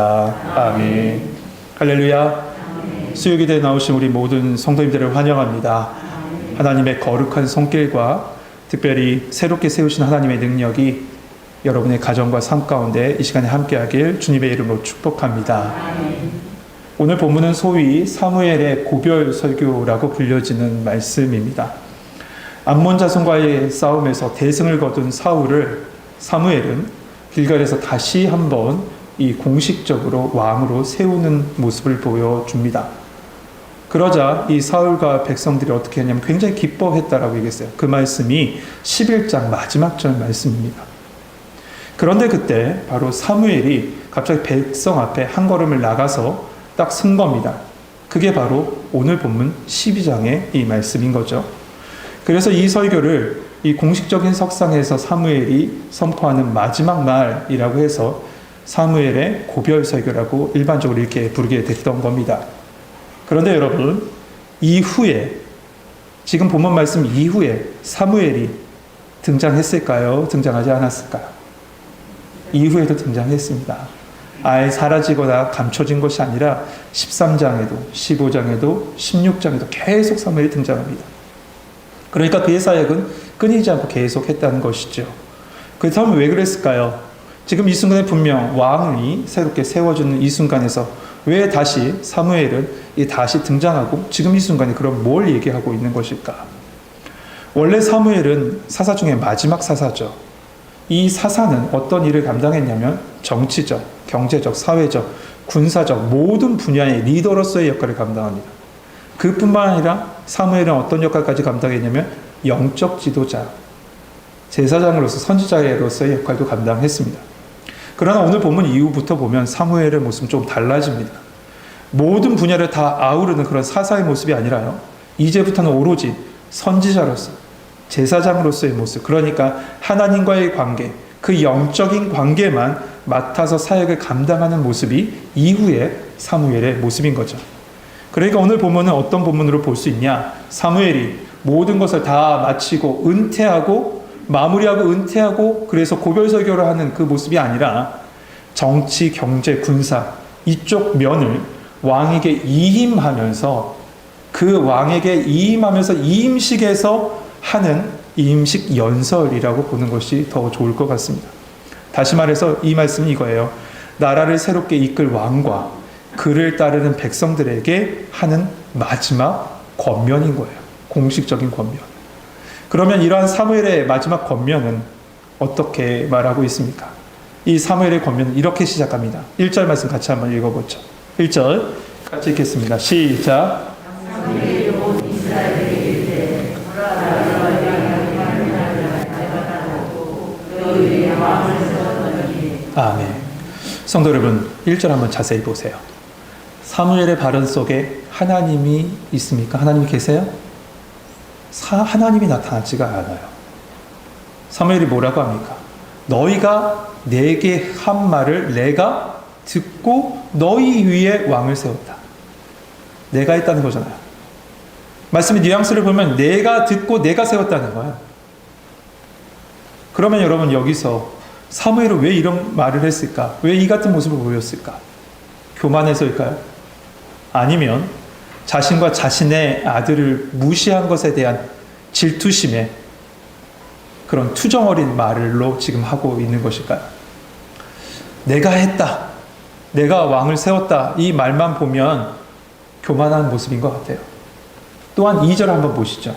아멘. 할렐루야. 수요기대에 나오신 우리 모든 성도님들을 환영합니다. 하나님의 거룩한 손길과 특별히 새롭게 세우신 하나님의 능력이 여러분의 가정과 삶 가운데 이 시간에 함께하길 주님의 이름으로 축복합니다. 오늘 본문은 소위 사무엘의 고별 설교라고 불려지는 말씀입니다. 암몬 자손과의 싸움에서 대승을 거둔 사무엘은 길갈에서 다시 한번 이 공식적으로 왕으로 세우는 모습을 보여줍니다. 그러자 이 사울과 백성들이 어떻게 했냐면 굉장히 기뻐했다라고 얘기했어요. 그 말씀이 11장 마지막 절 말씀입니다. 그런데 그때 바로 사무엘이 갑자기 백성 앞에 한 걸음을 나가서 딱 선 겁니다. 그게 바로 오늘 본문 12장의 이 말씀인 거죠. 그래서 이 설교를 이 공식적인 석상에서 사무엘이 선포하는 마지막 말이라고 해서 사무엘의 고별 설교라고 일반적으로 이렇게 부르게 됐던 겁니다. 그런데 여러분, 이후에 지금 본문 말씀 이후에 사무엘이 등장했을까요? 등장하지 않았을까요? 이후에도 등장했습니다. 아예 사라지거나 감춰진 것이 아니라 13장에도 15장에도 16장에도 계속 사무엘이 등장합니다. 그러니까 그의 사역은 끊이지 않고 계속했다는 것이죠. 그렇다면 왜 그랬을까요? 지금 이 순간에 분명 왕이 새롭게 세워지는 이 순간에서 왜 다시 사무엘은 다시 등장하고 지금 이 순간에 그럼 뭘 얘기하고 있는 것일까? 원래 사무엘은 사사 중에 마지막 사사죠. 이 사사는 어떤 일을 감당했냐면 정치적, 경제적, 사회적, 군사적 모든 분야의 리더로서의 역할을 감당합니다. 그뿐만 아니라 사무엘은 어떤 역할까지 감당했냐면 영적 지도자, 제사장으로서 선지자로서의 역할도 감당했습니다. 그러나 오늘 본문 이후부터 보면 사무엘의 모습은 좀 달라집니다. 모든 분야를 다 아우르는 그런 사사의 모습이 아니라요. 이제부터는 오로지 선지자로서, 제사장으로서의 모습, 그러니까 하나님과의 관계, 그 영적인 관계만 맡아서 사역을 감당하는 모습이 이후의 사무엘의 모습인 거죠. 그러니까 오늘 본문은 어떤 본문으로 볼 수 있냐? 사무엘이 모든 것을 다 마치고 은퇴하고 마무리하고 은퇴하고 그래서 고별 설교를 하는 그 모습이 아니라 정치, 경제, 군사 이쪽 면을 왕에게 이임하면서 그 왕에게 이임하면서 이임식에서 하는 이임식 연설이라고 보는 것이 더 좋을 것 같습니다. 다시 말해서 이 말씀은 이거예요. 나라를 새롭게 이끌 왕과 그를 따르는 백성들에게 하는 마지막 권면인 거예요. 공식적인 권면. 그러면 이러한 사무엘의 마지막 권면은 어떻게 말하고 있습니까? 이 사무엘의 권면은 이렇게 시작합니다. 1절 말씀 같이 한번 읽어보죠. 1절 같이 읽겠습니다. 시작. 아멘. 성도 여러분, 1절 한번 자세히 보세요. 사무엘의 발언 속에 하나님이 있습니까? 하나님이 계세요? 하나님이 나타나지가 않아요. 사무엘이 뭐라고 합니까? 너희가 내게 한 말을 내가 듣고 너희 위에 왕을 세웠다. 내가 했다는 거잖아요. 말씀의 뉘앙스를 보면 내가 듣고 내가 세웠다는 거예요. 그러면 여러분 여기서 사무엘은 왜 이런 말을 했을까? 왜 이 같은 모습을 보였을까? 교만해서일까요? 아니면 자신과 자신의 아들을 무시한 것에 대한 질투심에 그런 투정어린 말로 지금 하고 있는 것일까요? 내가 했다. 내가 왕을 세웠다. 이 말만 보면 교만한 모습인 것 같아요. 또한 2절 한번 보시죠.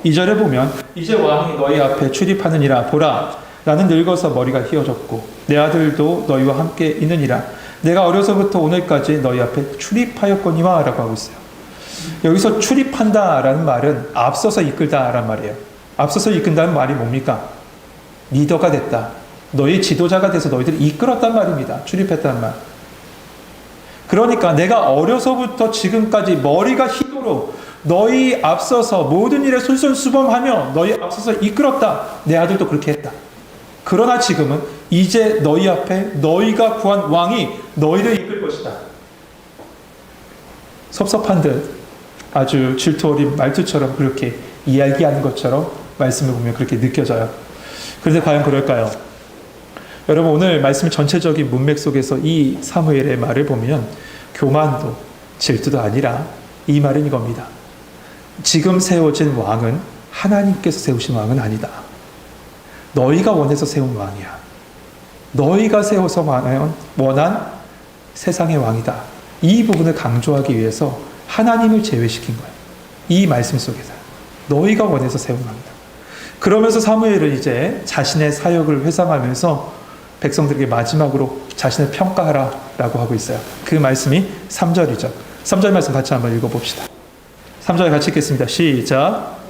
2절에 보면 이제 왕이 너희 앞에 출입하느니라. 보라, 나는 늙어서 머리가 휘어졌고 내 아들도 너희와 함께 있느니라. 내가 어려서부터 오늘까지 너희 앞에 출입하였거니와 라고 하고 있어요. 여기서 출입한다라는 말은 앞서서 이끌다라는 말이에요. 앞서서 이끈다는 말이 뭡니까? 리더가 됐다. 너희 지도자가 돼서 너희들을 이끌었단 말입니다. 출입했다는 말. 그러니까 내가 어려서부터 지금까지 머리가 휘도록 너희 앞서서 모든 일에 솔선수범하며 너희 앞서서 이끌었다. 내 아들도 그렇게 했다. 그러나 지금은 이제 너희 앞에 너희가 구한 왕이 너희를 이끌 것이다. 섭섭한 듯 아주 질투 어린 말투처럼 그렇게 이야기하는 것처럼 말씀을 보면 그렇게 느껴져요. 그런데 과연 그럴까요? 여러분 오늘 말씀 전체적인 문맥 속에서 이 사무엘의 말을 보면 교만도 질투도 아니라 이 말은 이겁니다. 지금 세워진 왕은 하나님께서 세우신 왕은 아니다. 너희가 원해서 세운 왕이야. 너희가 세워서 원한 세상의 왕이다. 이 부분을 강조하기 위해서 하나님을 제외시킨 거예요. 이 말씀 속에서. 너희가 원해서 세운 왕이다. 그러면서 사무엘은 이제 자신의 사역을 회상하면서 백성들에게 마지막으로 자신을 평가하라 라고 하고 있어요. 그 말씀이 3절이죠. 3절 말씀 같이 한번 읽어봅시다. 3절 같이 읽겠습니다. 시작.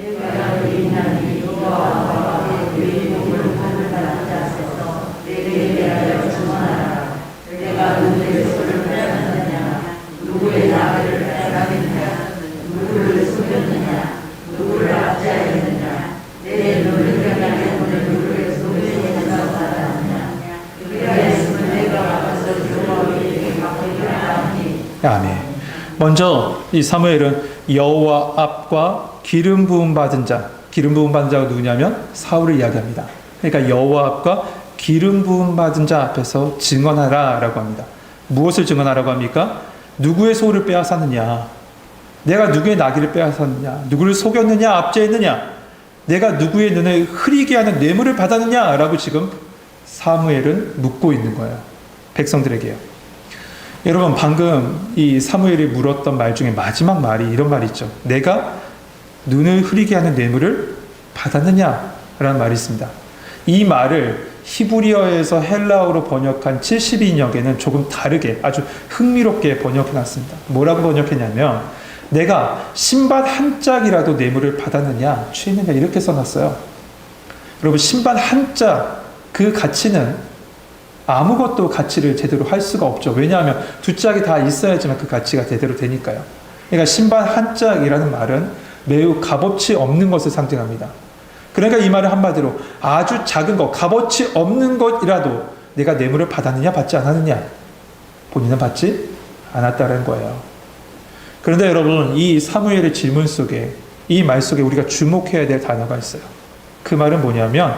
아멘. 먼저 이 사무엘은 여호와 앞과 기름 부음 받은 자, 기름 부음 받은 자가 누구냐면 사울을 이야기합니다. 그러니까 여호와 앞과 기름 부음 받은 자 앞에서 증언하라라고 합니다. 무엇을 증언하라고 합니까? 누구의 소를 빼앗았느냐? 내가 누구의 나귀를 빼앗았느냐? 누구를 속였느냐? 압제했느냐? 내가 누구의 눈을 흐리게 하는 뇌물을 받았느냐라고 지금 사무엘은 묻고 있는 거예요. 백성들에게요. 여러분 방금 이 사무엘이 물었던 말 중에 마지막 말이 이런 말이 있죠. 내가 눈을 흐리게 하는 뇌물을 받았느냐라는 말이 있습니다. 이 말을 히브리어에서 헬라어로 번역한 70인역에는 조금 다르게 아주 흥미롭게 번역해놨습니다. 뭐라고 번역했냐면 내가 신발 한 짝이라도 뇌물을 받았느냐 취했느냐 이렇게 써놨어요. 여러분 신발 한 짝 그 가치는 아무것도 가치를 제대로 할 수가 없죠. 왜냐하면 두 짝이 다 있어야지만 그 가치가 제대로 되니까요. 그러니까 신발 한 짝이라는 말은 매우 값어치 없는 것을 상징합니다. 그러니까 이 말은 한마디로 아주 작은 것, 값어치 없는 것이라도 내가 뇌물을 받았느냐 받지 않았느냐 본인은 받지 않았다는 거예요. 그런데 여러분 이 사무엘의 질문 속에 이 말 속에 우리가 주목해야 될 단어가 있어요. 그 말은 뭐냐면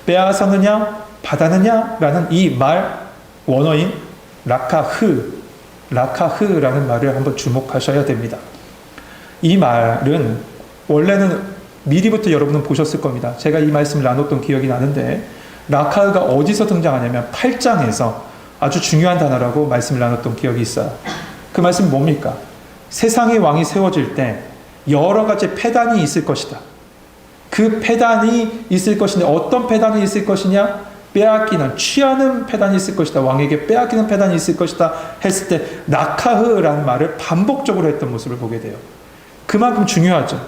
빼앗았느냐 받았느냐라는 이 말 원어인 라카흐라는 말을 한번 주목하셔야 됩니다. 이 말은 원래는 미리부터 여러분은 보셨을 겁니다. 제가 이 말씀을 나눴던 기억이 나는데 라카흐가 어디서 등장하냐면 8장에서 아주 중요한 단어라고 말씀을 나눴던 기억이 있어요. 그 말씀이 뭡니까? 세상의 왕이 세워질 때 여러 가지 패단이 있을 것이다. 그 패단이 있을 것인데 어떤 패단이 있을 것이냐? 빼앗기는, 취하는 패단이 있을 것이다. 왕에게 빼앗기는 패단이 있을 것이다. 했을 때 라카흐라는 말을 반복적으로 했던 모습을 보게 돼요. 그만큼 중요하죠.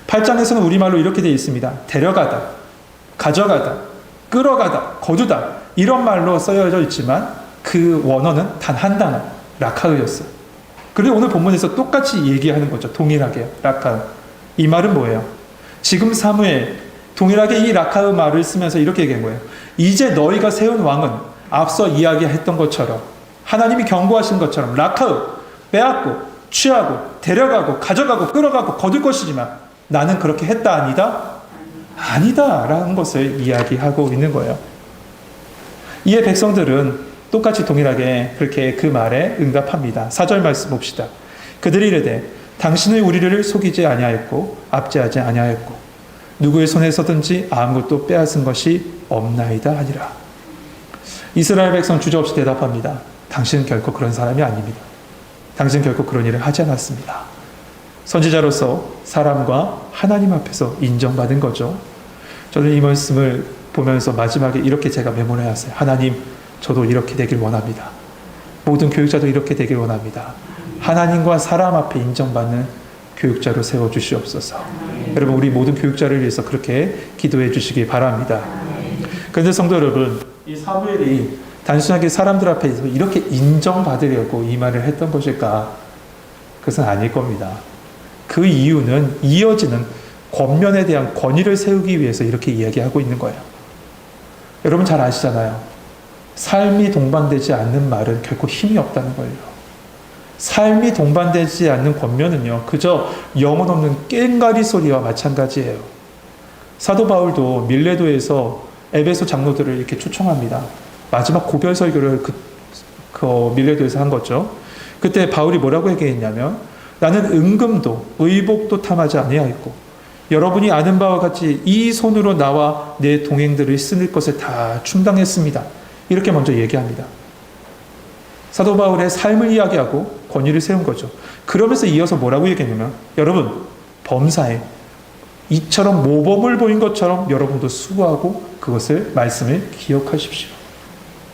8장에서는 우리말로 이렇게 되어 있습니다. 데려가다, 가져가다, 끌어가다, 거두다 이런 말로 쓰여져 있지만 그 원어는 단 한 단어 라카흐였어요. 그리고 오늘 본문에서 똑같이 얘기하는 거죠. 동일하게 라카흐. 이 말은 뭐예요? 지금 사무엘 동일하게 이 라카흐 말을 쓰면서 이렇게 얘기한 거예요. 이제 너희가 세운 왕은 앞서 이야기했던 것처럼 하나님이 경고하신 것처럼 라카흐 빼앗고 취하고 데려가고 가져가고 끌어가고 거둘 것이지만 나는 그렇게 했다 아니다? 아니다 라는 것을 이야기하고 있는 거예요. 이에 백성들은 똑같이 동일하게 그렇게 그 말에 응답합니다. 4절 말씀 봅시다. 그들이 이르되 당신은 우리를 속이지 아니하였고 압제하지 아니하였고 누구의 손에서든지 아무것도 빼앗은 것이 없나이다 하니라. 이스라엘 백성 주저없이 대답합니다. 당신은 결코 그런 사람이 아닙니다. 당신은 결코 그런 일을 하지 않았습니다. 선지자로서 사람과 하나님 앞에서 인정받은 거죠. 저는 이 말씀을 보면서 마지막에 이렇게 제가 메모를 해왔어요. 하나님, 저도 이렇게 되길 원합니다. 모든 교육자도 이렇게 되길 원합니다. 하나님과 사람 앞에 인정받는 교육자로 세워주시옵소서. 여러분 우리 모든 교육자를 위해서 그렇게 기도해 주시기 바랍니다. 그런데 성도 여러분, 이 사무엘이 단순하게 사람들 앞에서 이렇게 인정받으려고 이 말을 했던 것일까? 그것은 아닐 겁니다. 그 이유는 이어지는 권면에 대한 권위를 세우기 위해서 이렇게 이야기하고 있는 거예요. 여러분 잘 아시잖아요. 삶이 동반되지 않는 말은 결코 힘이 없다는 거예요. 삶이 동반되지 않는 권면은요, 그저 영혼 없는 꽹가리 소리와 마찬가지예요. 사도 바울도 밀레도에서 에베소 장로들을 이렇게 초청합니다. 마지막 고별 설교를 밀레도에서 한 거죠. 그때 바울이 뭐라고 얘기했냐면 나는 은금도 의복도 탐하지 아니하였고 여러분이 아는 바와 같이 이 손으로 나와 내 동행들을 쓰는 것을 다 충당했습니다. 이렇게 먼저 얘기합니다. 사도 바울의 삶을 이야기하고 권위를 세운 거죠. 그러면서 이어서 뭐라고 얘기했냐면 여러분 범사에 이처럼 모범을 보인 것처럼 여러분도 수고하고 그것을 말씀을 기억하십시오.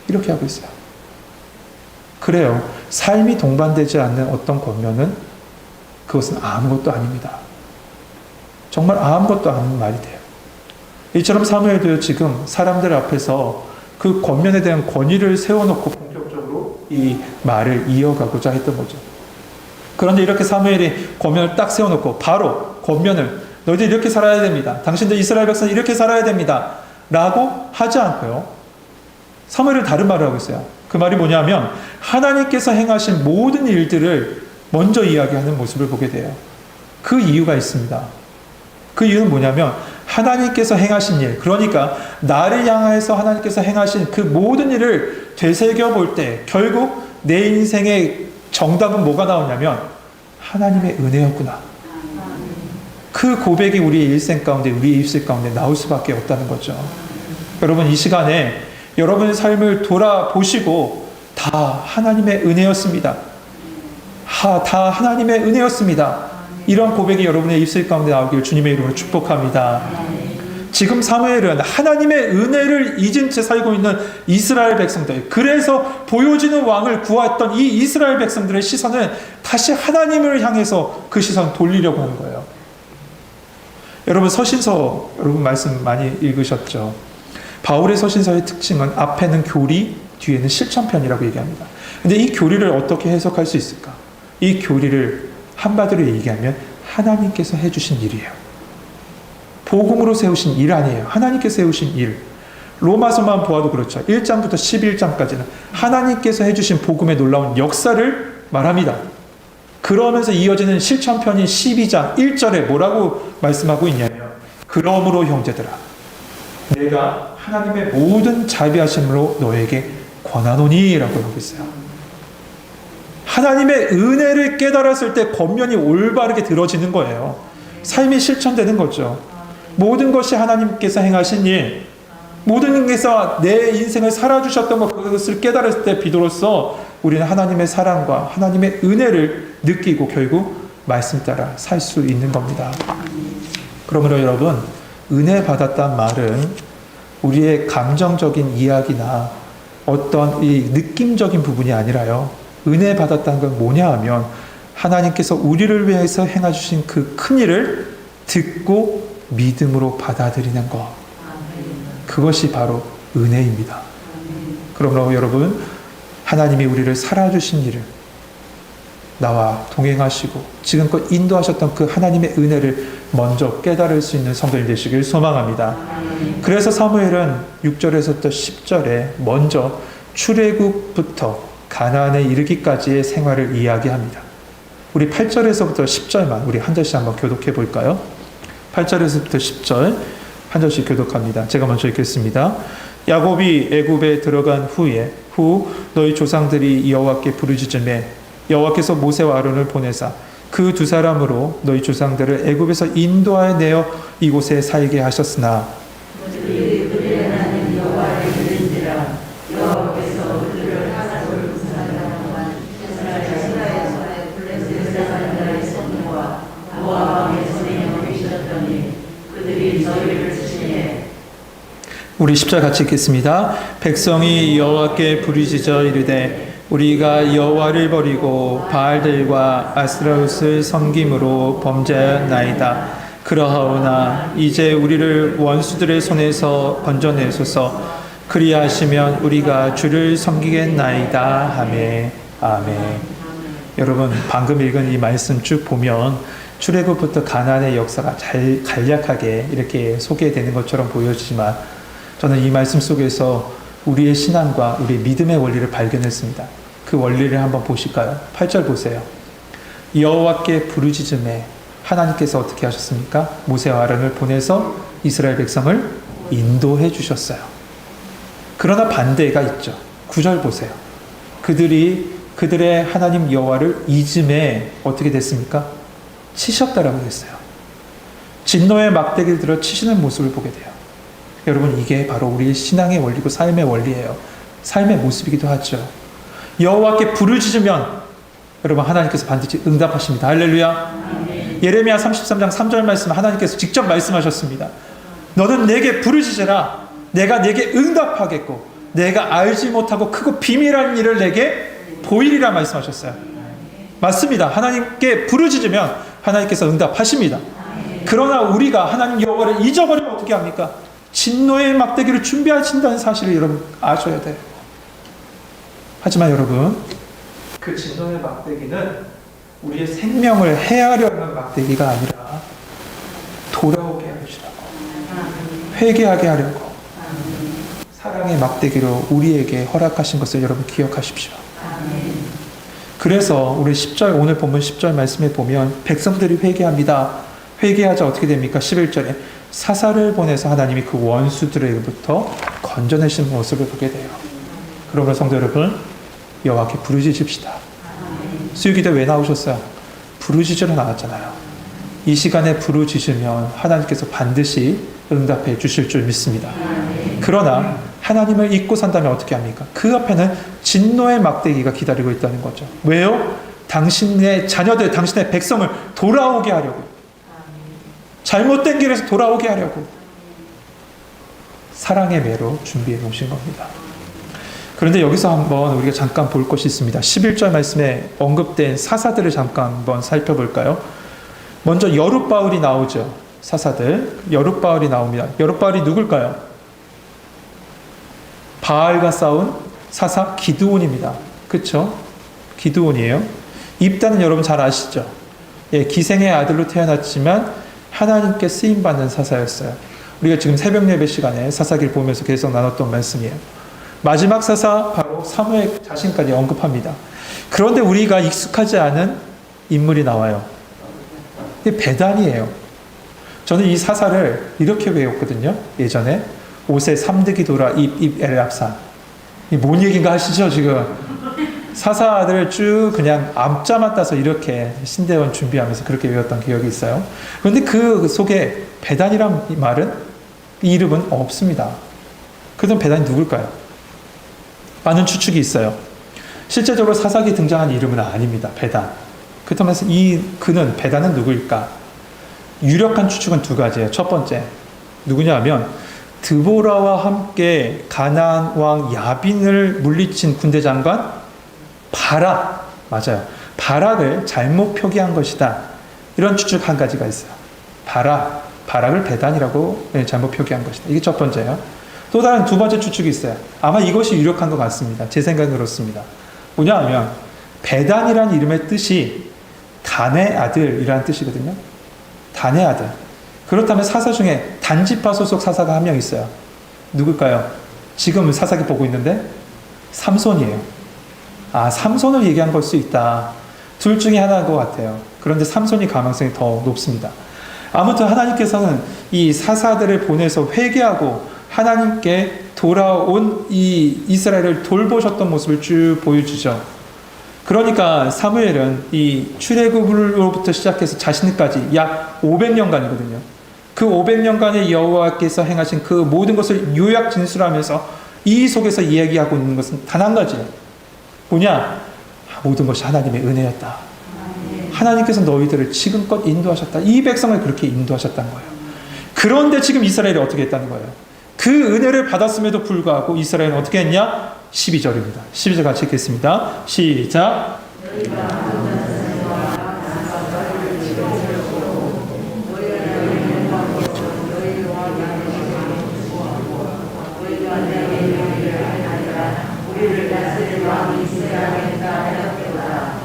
이렇게 하고 있어요. 그래요. 삶이 동반되지 않는 어떤 권면은 그것은 아무것도 아닙니다. 정말 아무것도 아닌 말이 돼요. 이처럼 사무엘도 지금 사람들 앞에서 그 권면에 대한 권위를 세워놓고 본격적으로 이 말을 이어가고자 했던 거죠. 그런데 이렇게 사무엘이 권면을 딱 세워놓고 바로 권면을 너희들 이렇게 살아야 됩니다. 당신들 이스라엘 백성 이렇게 살아야 됩니다. 라고 하지 않고요. 사무엘은 다른 말을 하고 있어요. 그 말이 뭐냐면 하나님께서 행하신 모든 일들을 먼저 이야기하는 모습을 보게 돼요. 그 이유가 있습니다. 그 이유는 뭐냐면 하나님께서 행하신 일, 그러니까 나를 향해서 하나님께서 행하신 그 모든 일을 되새겨 볼 때 결국 내 인생의 정답은 뭐가 나오냐면 하나님의 은혜였구나. 그 고백이 우리의 일생 가운데, 우리의 입술 가운데 나올 수밖에 없다는 거죠. 여러분 이 시간에 여러분의 삶을 돌아보시고 다 하나님의 은혜였습니다. 다 하나님의 은혜였습니다. 이런 고백이 여러분의 입술 가운데 나오길 주님의 이름으로 축복합니다. 지금 사무엘은 하나님의 은혜를 잊은 채 살고 있는 이스라엘 백성들, 그래서 보여지는 왕을 구했던 이 이스라엘 백성들의 시선은 다시 하나님을 향해서 그 시선 돌리려고 하는 거예요. 여러분 서신서 여러분 말씀 많이 읽으셨죠? 바울의 서신서의 특징은 앞에는 교리, 뒤에는 실천편이라고 얘기합니다. 근데 이 교리를 어떻게 해석할 수 있을까? 이 교리를 한마디로 얘기하면 하나님께서 해주신 일이에요. 복음으로 세우신 일 아니에요. 하나님께서 세우신 일. 로마서만 보아도 그렇죠. 1장부터 11장까지는 하나님께서 해주신 복음의 놀라운 역사를 말합니다. 그러면서 이어지는 실천편인 12장 1절에 뭐라고 말씀하고 있냐면 그러므로 형제들아 내가 하나님의 모든 자비하심으로 너에게 권하노니 라고 하고 있어요. 하나님의 은혜를 깨달았을 때 권면이 올바르게 들어지는 거예요. 삶이 실천되는 거죠. 모든 것이 하나님께서 행하신 일, 모든 것에서 내 인생을 살아주셨던 것, 그것을 깨달았을 때 비로소 우리는 하나님의 사랑과 하나님의 은혜를 느끼고 결국 말씀 따라 살 수 있는 겁니다. 그러므로 여러분, 은혜 받았단 말은 우리의 감정적인 이야기나 어떤 이 느낌적인 부분이 아니라요. 은혜 받았다는 건 뭐냐 하면 하나님께서 우리를 위해서 행하주신 그 큰 일을 듣고 믿음으로 받아들이는 것. 그것이 바로 은혜입니다. 그러므로 여러분, 하나님이 우리를 살아주신 일을 나와 동행하시고 지금껏 인도하셨던 그 하나님의 은혜를 먼저 깨달을 수 있는 성도님 되시길 소망합니다. 그래서 사무엘은 6절에서부터 10절에 먼저 출애굽부터 가나안에 이르기까지의 생활을 이야기합니다. 우리 8절에서부터 10절만 우리 한 절씩 한번 교독해 볼까요? 8절에서부터 10절 한 절씩 교독합니다. 제가 먼저 읽겠습니다. 야곱이 애굽에 들어간 후 너희 조상들이 여호와께 부르짖음에 여호와께서 모세와 아론을 보내사 그 두 사람으로 너희 조상들을 애굽에서 인도하여 내어 이곳에 살게 하셨으나 우리 10절 같이 읽겠습니다. 백성이 여호와께 부르짖어 이르되 우리가 여호와를 버리고 바알들과 아스라롯을 섬김으로 범죄하였나이다. 그러하오나 이제 우리를 원수들의 손에서 건져내소서. 그리하시면 우리가 주를 섬기겠나이다 하매. 아멘. 여러분 방금 읽은 이 말씀 쭉 보면 출애굽부터 가나안의 역사가 잘 간략하게 이렇게 소개되는 것처럼 보여지지만 저는 이 말씀 속에서 우리의 신앙과 우리의 믿음의 원리를 발견했습니다. 그 원리를 한번 보실까요? 8절 보세요. 여호와께 부르짖음에 하나님께서 어떻게 하셨습니까? 모세와 아론을 보내서 이스라엘 백성을 인도해 주셨어요. 그러나 반대가 있죠. 9절 보세요. 그들의 하나님 여호와를 이즘에 어떻게 됐습니까? 치셨다라고 했어요. 진노의 막대기를 들어 치시는 모습을 보게 돼요. 여러분, 이게 바로 우리의 신앙의 원리고 삶의 원리예요. 삶의 모습이기도 하죠. 여호와께 부르짖으면 여러분, 하나님께서 반드시 응답하십니다. 할렐루야. 예레미야 33장 3절 말씀, 하나님께서 직접 말씀하셨습니다. 너는 내게 부르짖으라. 내가 내게 응답하겠고 내가 알지 못하고 크고 비밀한 일을 내게 보이리라 말씀하셨어요. 맞습니다. 하나님께 부르짖으면 하나님께서 응답하십니다. 그러나 우리가 하나님 여호와를 잊어버리면 어떻게 합니까? 진노의 막대기를 준비하신다는 사실을 여러분 아셔야 돼요. 하지만 여러분, 그 진노의 막대기는 우리의 생명을 해하려는 막대기가 아니라 돌아오게 하시라고, 회개하게 하려고 사랑의 막대기로 우리에게 허락하신 것을 여러분 기억하십시오. 그래서 우리 10절, 오늘 본문 10절 말씀에 보면 백성들이 회개합니다. 회개하자 어떻게 됩니까? 11절에 사사를 보내서 하나님이 그 원수들에게부터 건져내신 모습을 보게 돼요. 그러면 성도 여러분, 여호와께 부르짖읍시다. 수요기도 왜 나오셨어요? 부르짖으러 나왔잖아요. 이 시간에 부르짖으면 하나님께서 반드시 응답해 주실 줄 믿습니다. 그러나 하나님을 잊고 산다면 어떻게 합니까? 그 앞에는 진노의 막대기가 기다리고 있다는 거죠. 왜요? 당신의 자녀들, 당신의 백성을 돌아오게 하려고, 잘못된 길에서 돌아오게 하려고 사랑의 매로 준비해 놓으신 겁니다. 그런데 여기서 한번 우리가 잠깐 볼 것이 있습니다. 11절 말씀에 언급된 사사들을 잠깐 한번 살펴볼까요? 먼저 여룻바울이 나오죠. 사사들. 여룻바울이 나옵니다. 여룻바울이 누굴까요? 바알과 싸운 사사 기드온입니다. 그렇죠? 기드온이에요. 입다는 여러분 잘 아시죠? 예, 기생의 아들로 태어났지만 하나님께 쓰임받는 사사였어요. 우리가 지금 새벽 예배 시간에 사사기를 보면서 계속 나눴던 말씀이에요. 마지막 사사 바로 사무엘 자신까지 언급합니다. 그런데 우리가 익숙하지 않은 인물이 나와요. 이게 베단이에요. 저는 이 사사를 이렇게 외웠거든요. 예전에 옷에 삼득이 돌아 입 엘랍산. 이 뭔 얘기인가 하시죠 지금? 사사들을 쭉 그냥 앞자만 따서 이렇게 신대원 준비하면서 그렇게 외웠던 기억이 있어요. 그런데 그 속에 베단이란 말은, 이 이름은 없습니다. 그럼 베단이 누굴까요? 많은 추측이 있어요. 실제적으로 사사기에 등장한 이름은 아닙니다. 베단. 그렇다면 그는 베단은 누구일까? 유력한 추측은 두 가지예요. 첫 번째, 누구냐 하면 드보라와 함께 가나안 왕 야빈을 물리친 군대 장관 바락, 맞아요. 바락을 잘못 표기한 것이다. 이런 추측 한 가지가 있어요. 바락을 베단이라고 잘못 표기한 것이다. 이게 첫 번째예요. 또 다른 두 번째 추측이 있어요. 아마 이것이 유력한 것 같습니다. 제 생각은 그렇습니다. 뭐냐 하면 베단이라는 이름의 뜻이 단의 아들이라는 뜻이거든요. 단의 아들. 그렇다면 사사 중에 단지파 소속 사사가 한 명 있어요. 누굴까요? 지금 사사기 보고 있는데 삼손이에요. 아, 삼손을 얘기한 걸 수 있다. 둘 중에 하나인 것 같아요. 그런데 삼손이 가능성이 더 높습니다. 아무튼 하나님께서는 이 사사들을 보내서 회개하고 하나님께 돌아온 이 이스라엘을 돌보셨던 모습을 쭉 보여주죠. 그러니까 사무엘은 이 출애굽으로부터 시작해서 자신까지 약 500년간이거든요. 그 500년간의 여호와께서 행하신 그 모든 것을 요약 진술하면서 이 속에서 이야기하고 있는 것은 단 한 가지. 뭐냐? 모든 것이 하나님의 은혜였다. 하나님께서 너희들을 지금껏 인도하셨다. 이 백성을 그렇게 인도하셨다는 거예요. 그런데 지금 이스라엘이 어떻게 했다는 거예요? 그 은혜를 받았음에도 불구하고 이스라엘은 어떻게 했냐? 12절입니다. 12절 같이 읽겠습니다. 시작.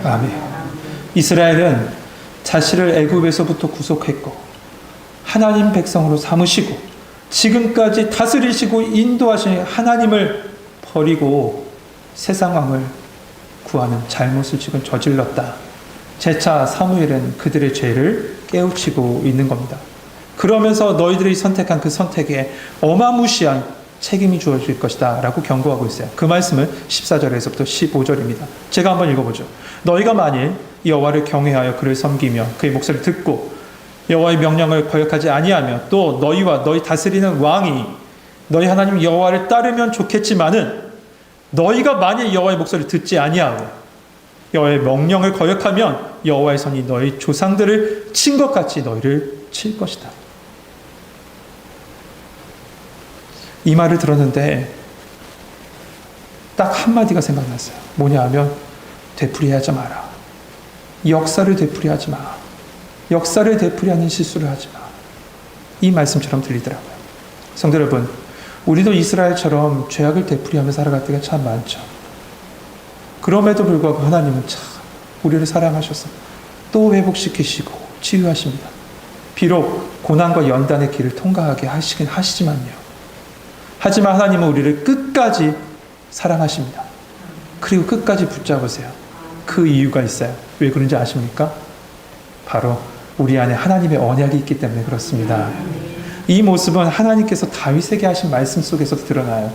아멘. 이스라엘은 자신을 애굽에서부터 구속했고 하나님 백성으로 삼으시고 지금까지 다스리시고 인도하신 하나님을 버리고 세상 왕을 구하는 잘못을 지금 저질렀다. 재차 사무엘은 그들의 죄를 깨우치고 있는 겁니다. 그러면서 너희들이 선택한 그 선택에 어마무시한 책임이 주어질 것이다 라고 경고하고 있어요. 그 말씀은 14절에서부터 15절입니다. 제가 한번 읽어보죠. 너희가 만일 여호와를 경외하여 그를 섬기며 그의 목소리를 듣고 여호와의 명령을 거역하지 아니하며 또 너희와 너희 다스리는 왕이 너희 하나님 여호와를 따르면 좋겠지만은 너희가 만일 여호와의 목소리를 듣지 아니하고 여호와의 명령을 거역하면 여호와의 손이 너희 조상들을 친 것 같이 너희를 칠 것이다. 이 말을 들었는데 딱 한마디가 생각났어요. 뭐냐 하면 되풀이하지 마라. 역사를 되풀이하지 마. 역사를 되풀이하는 실수를 하지 마. 이 말씀처럼 들리더라고요. 성도 여러분, 우리도 이스라엘처럼 죄악을 되풀이하며 살아갈 때가 참 많죠. 그럼에도 불구하고 하나님은 참 우리를 사랑하셔서 또 회복시키시고 치유하십니다. 비록 고난과 연단의 길을 통과하게 하시긴 하시지만요. 하지만 하나님은 우리를 끝까지 사랑하십니다. 그리고 끝까지 붙잡으세요. 그 이유가 있어요. 왜 그런지 아십니까? 바로 우리 안에 하나님의 언약이 있기 때문에 그렇습니다. 이 모습은 하나님께서 다윗에게 하신 말씀 속에서도 드러나요.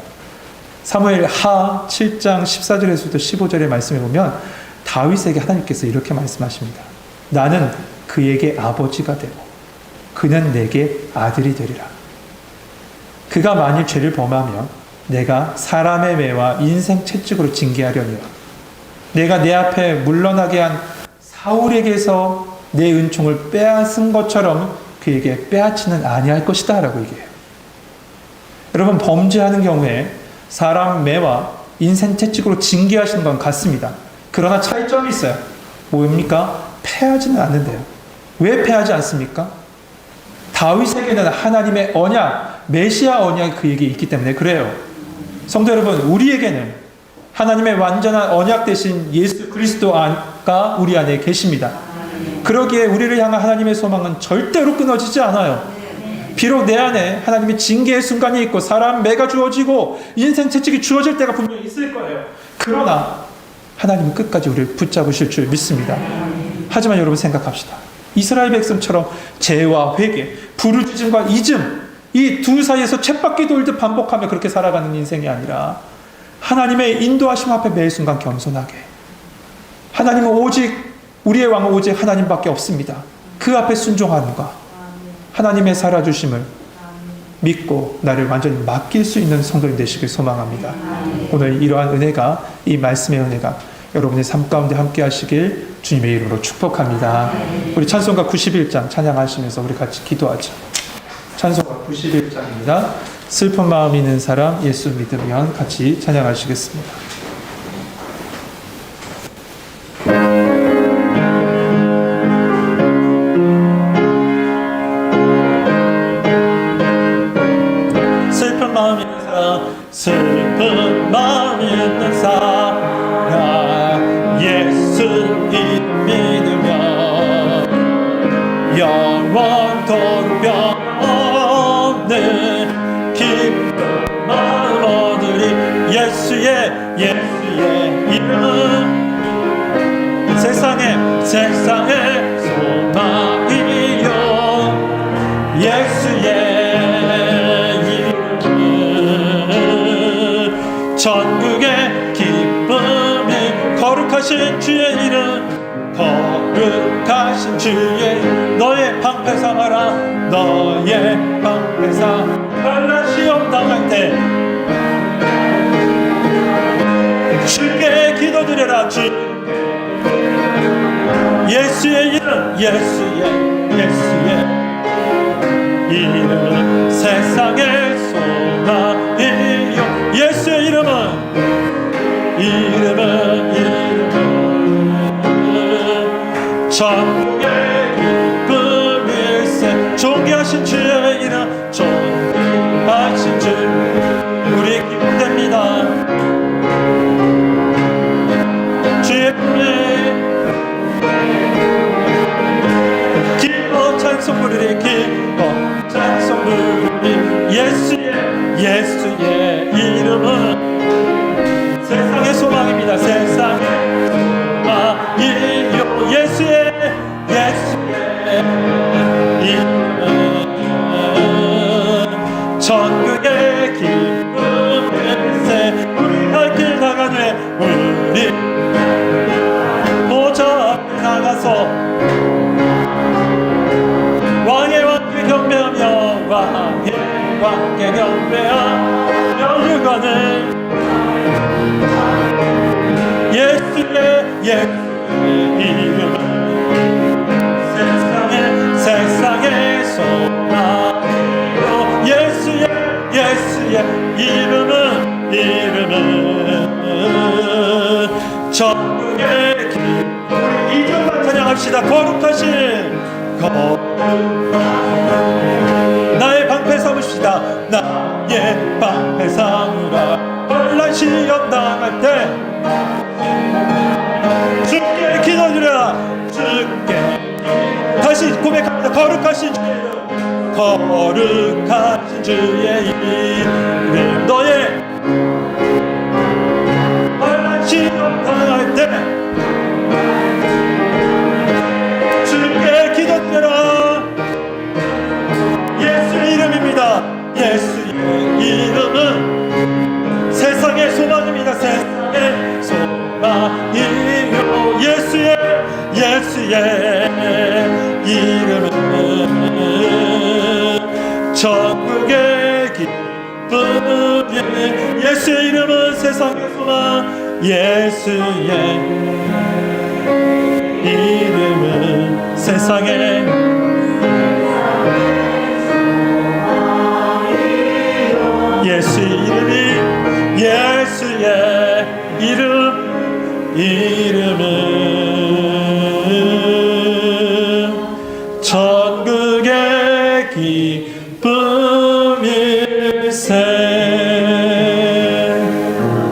사무엘 하 7장 14절에서부터 15절의 말씀에 보면 다윗에게 하나님께서 이렇게 말씀하십니다. 나는 그에게 아버지가 되고 그는 내게 아들이 되리라. 그가 만일 죄를 범하면 내가 사람의 매와 인생 채찍으로 징계하려니와 내가 내 앞에 물러나게 한 사울에게서 내 은총을 빼앗은 것처럼 그에게 빼앗지는 아니할 것이다 라고 얘기해요. 여러분, 범죄하는 경우에 사람 매와 인생 채찍으로 징계하시는 건 같습니다. 그러나 차이점이 있어요. 뭡니까? 패하지는 않는데요. 왜 패하지 않습니까? 다윗에게는 하나님의 언약, 메시아 언약이 그에게 있기 때문에 그래요. 성도 여러분, 우리에게는 하나님의 완전한 언약 대신 예수 그리스도가 우리 안에 계십니다. 그러기에 우리를 향한 하나님의 소망은 절대로 끊어지지 않아요. 비록 내 안에 하나님의 징계의 순간이 있고 사람 매가 주어지고 인생 채찍이 주어질 때가 분명히 있을 거예요. 그러나 하나님은 끝까지 우리를 붙잡으실 줄 믿습니다. 하지만 여러분 생각합시다. 이스라엘 백성처럼 죄와 회개, 부르짖음과 잊음, 이 두 사이에서 쳇바퀴 돌듯 반복하며 그렇게 살아가는 인생이 아니라 하나님의 인도하심 앞에 매 순간 겸손하게, 하나님은 오직 우리의 왕은 오직 하나님밖에 없습니다. 그 앞에 순종하는가, 하나님의 살아주심을 믿고 나를 완전히 맡길 수 있는 성도님 되시길 소망합니다. 오늘 이러한 은혜가, 이 말씀의 은혜가 여러분의 삶 가운데 함께 하시길 주님의 이름으로 축복합니다. 우리 찬송가 91장 찬양하시면서 우리 같이 기도하죠. 찬송가 91장입니다. 슬픈 마음 있는 사람 예수 믿으면 같이 찬양하시겠습니다. 슬픈 마음 있는 사람, 슬픈 마음 있는 사람 예수 이름 믿으면 영원토록 변없는 기쁜 마음 얻으리. 예수의 이름은 세상의 소망이요 예수의 이름은 전국의 기쁨이 거룩하신 주의 이름, 거룩하신 주의 이름. 너의 방패 삼아라, 너의 방패 삼아. 환난 시험 당할 때 주께 기도드려라. 주 예수의 이름, 예수의 이름은 세상의 소망이요 예수의 이름은 전국의 기쁨일세. 존귀하신 주의 이름, 존귀하신 주 우리 기쁨됩니다. 주의 기뻐 찬송 부르리, 기뻐 찬송 부르리. 예수의 이름은 세상의 소망입니다. 세상의 소망이요 예수의 나가서 왕의 왕께 경배하며 왕의 왕께 경배하며 그거는 예수의 이름은 세상의 소망이요 예수의 이름은 전국의 길. 우리 이절만 찬양합시다. 거룩하신 나의 방패 삼으시다. 나의 방패 삼으라. 혼란 시험 당할 때 주께 기도드려라. 주께 다시 고백합니다. 거룩하신 주의 이름, 거룩하신 주의 이름. 너의 혼란 시험 당할 때 주께 기도드려라. 예수의 이름입니다. 예수의 이름은 세상의 소망입니다. 세상의 소망이요 예수의 이름은 전국의 기쁨이. 예수의 이름은 세상의 소망. 예수의 이름은 세상의 예수의 이름이 예수의 이름은 전국의 기쁨일세.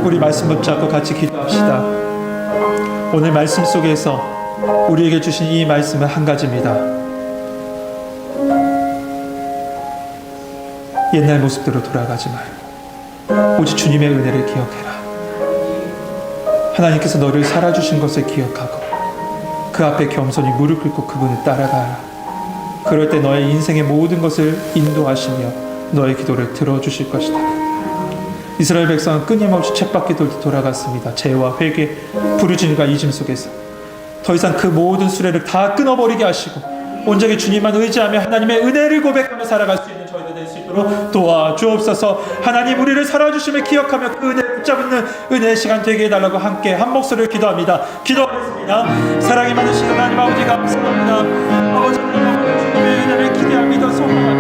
우리 말씀 붙잡고 같이 기도합시다. 오늘 말씀 속에서 우리에게 주신 이 말씀은 한 가지입니다. 옛날 모습대로 돌아가지 말고 오직 주님의 은혜를 기억해라. 하나님께서 너를 살아주신 것을 기억하고 그 앞에 겸손히 무릎 꿇고 그분을 따라가라. 그럴 때 너의 인생의 모든 것을 인도하시며 너의 기도를 들어주실 것이다. 이스라엘 백성은 끊임없이 쳇바퀴 돌듯 돌아갔습니다. 죄와 회개, 부르짖음과 이짐 속에서 더 이상 그 모든 수레를 다 끊어버리게 하시고 온전히 주님만 의지하며 하나님의 은혜를 고백하며 살아갈 수 있는 저희들 될 수 있도록 도와주옵소서. 하나님 우리를 살아주심을 기억하며 그 은혜를 붙잡는 은혜의 시간 되게 해달라고 함께 한 목소리를 기도합니다. 기도하겠습니다. 사랑이 많으신 하나님 아버지 감사합니다. 아버지 주님의 은혜를 기대합니다. 소망합니다.